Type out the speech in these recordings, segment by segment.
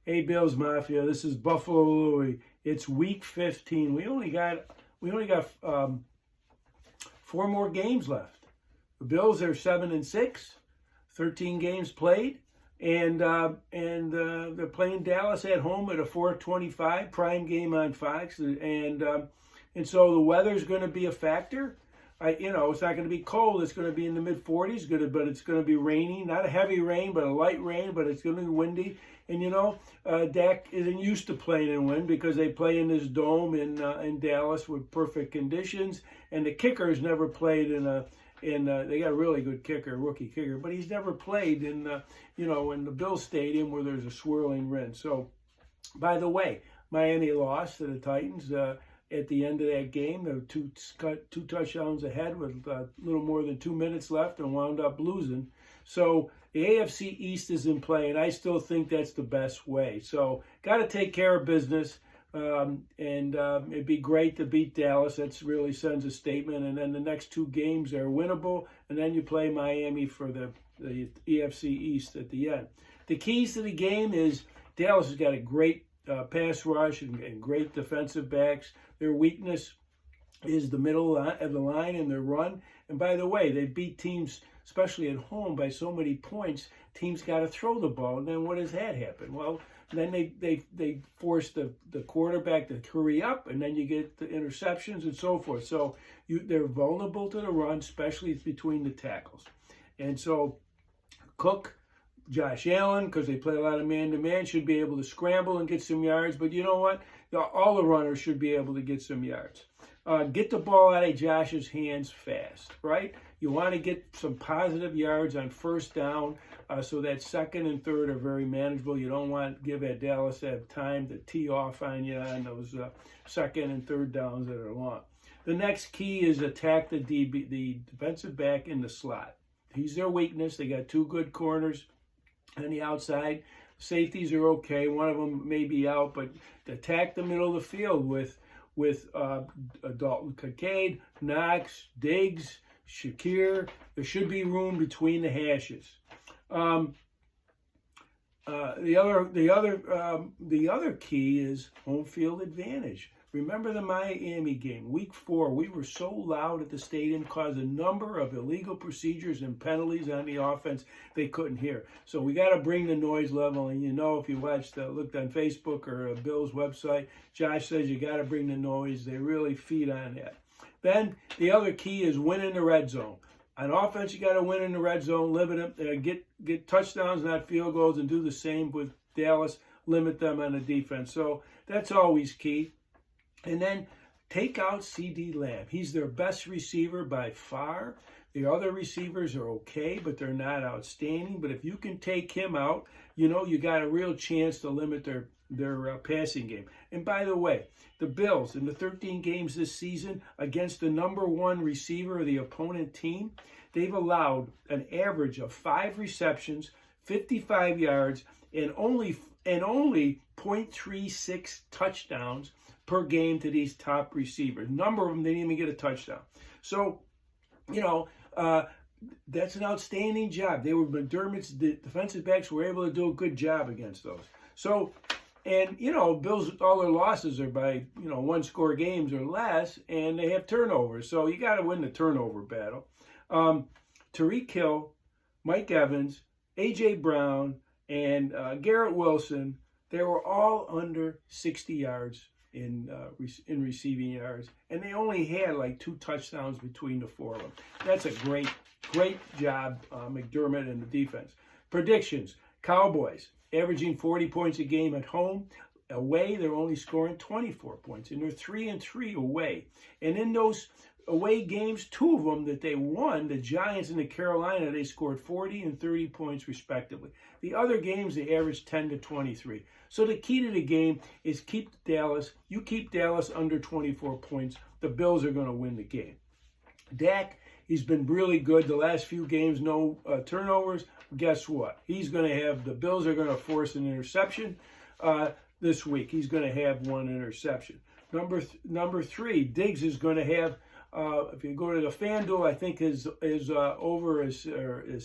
Hey, Bills Mafia, this is Buffalo Louie. It's week 15. We only got 4 more games left. The Bills are 7-6, 13 games played, and they're playing Dallas at home at a 4:25 prime game on Fox, and so the weather's going to be a factor. It's not going to be cold. It's going to be in the mid-40s, but it's going to be rainy. Not a heavy rain, but a light rain, but it's going to be windy. And, Dak isn't used to playing in wind because they play in this dome in Dallas with perfect conditions. And the kicker's never played they got a really good kicker, rookie kicker, but he's never played in the Bills Stadium where there's a swirling wind. So, by the way, Miami lost to the Titans. At the end of that game, they were two touchdowns ahead with a little more than 2 minutes left and wound up losing. So the AFC East is in play, and I still think that's the best way. So got to take care of business, and it'd be great to beat Dallas. That really sends a statement. And then the next 2 games are winnable, and then you play Miami for the AFC East at the end. The keys to the game is Dallas has got a great pass rush and great defensive backs. Their weakness is the middle of the line and their run. And by the way, they beat teams, especially at home, by so many points. Teams got to throw the ball. And then what has that happened? Well, then they force the quarterback to hurry up, and then you get the interceptions and so forth. So they're vulnerable to the run, especially between the tackles. And so Cook, Josh Allen, because they play a lot of man-to-man, should be able to scramble and get some yards. But you know what? All the runners should be able to get some yards. Get the ball out of Josh's hands fast, right? You want to get some positive yards on first down so that second and third are very manageable. You don't want to give Dallas that time to tee off on you on those second and third downs that are long. The next key is attack the defensive back in the slot. He's their weakness. They got 2 good corners on the outside. Safeties are okay. One of them may be out, but attack the middle of the field with Dalton Kincaid, Knox, Diggs, Shakir. There should be room between the hashes. The other key is home field advantage. Remember the Miami game, week 4. We were so loud at the stadium, caused a number of illegal procedures and penalties on the offense they couldn't hear. So we got to bring the noise level. And if you looked on Facebook or Bill's website, Josh says you got to bring the noise. They really feed on that. Then the other key is win in the red zone. On offense, you got to win in the red zone, limit them, get touchdowns, not field goals, and do the same with Dallas. Limit them on the defense. So that's always key. And then take out C.D. Lamb. He's their best receiver by far. The other receivers are okay, but they're not outstanding. But if you can take him out, you got a real chance to limit their passing game. And by the way, the Bills, in the 13 games this season against the number 1 receiver of the opponent team, they've allowed an average of 5 receptions, 55 yards, and only 0.36 touchdowns per game to these top receivers. A number of them didn't even get a touchdown. So, that's an outstanding job. McDermott's defensive backs were able to do a good job against those. So, and, Bills, all their losses are by, 1-score games or less, and they have turnovers. So you got to win the turnover battle. Tyreek Hill, Mike Evans, A.J. Brown, and Garrett Wilson, they were all under 60 yards in receiving yards, and they only had like 2 touchdowns between the 4 of them. That's a great job, McDermott and the defense. Predictions: Cowboys averaging 40 points a game at home. Away, they're only scoring 24 points, and they're 3-3 away. And in those away games, 2 of them that they won, the Giants and the Carolina, they scored 40 and 30 points respectively. The other games, they averaged 10 to 23. So the key to the game is keep Dallas under 24 points. The Bills are going to win the game. Dak, he's been really good the last few games, no turnovers. Guess what? The Bills are going to force an interception this week. He's going to have 1 interception. Number 3, Diggs is going to have, if you go to the FanDuel, I think his over is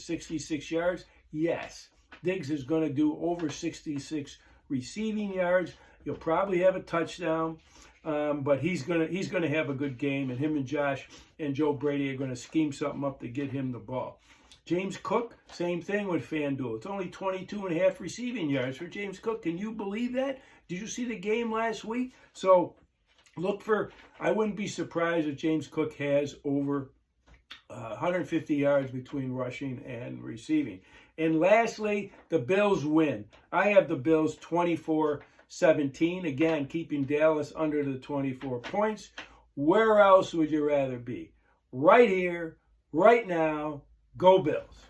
66 yards. Yes, Diggs is going to do over 66 receiving yards. He'll probably have a touchdown, but he's gonna have a good game, and him and Josh and Joe Brady are gonna scheme something up to get him the ball. James Cook, same thing with FanDuel. It's only 22.5 receiving yards for James Cook. Can you believe that? Did you see the game last week? So look for, I wouldn't be surprised if James Cook has over 150 yards between rushing and receiving. And lastly, the Bills win. I have the Bills 24-17. Again, keeping Dallas under the 24 points. Where else would you rather be? Right here, right now. Go Bills.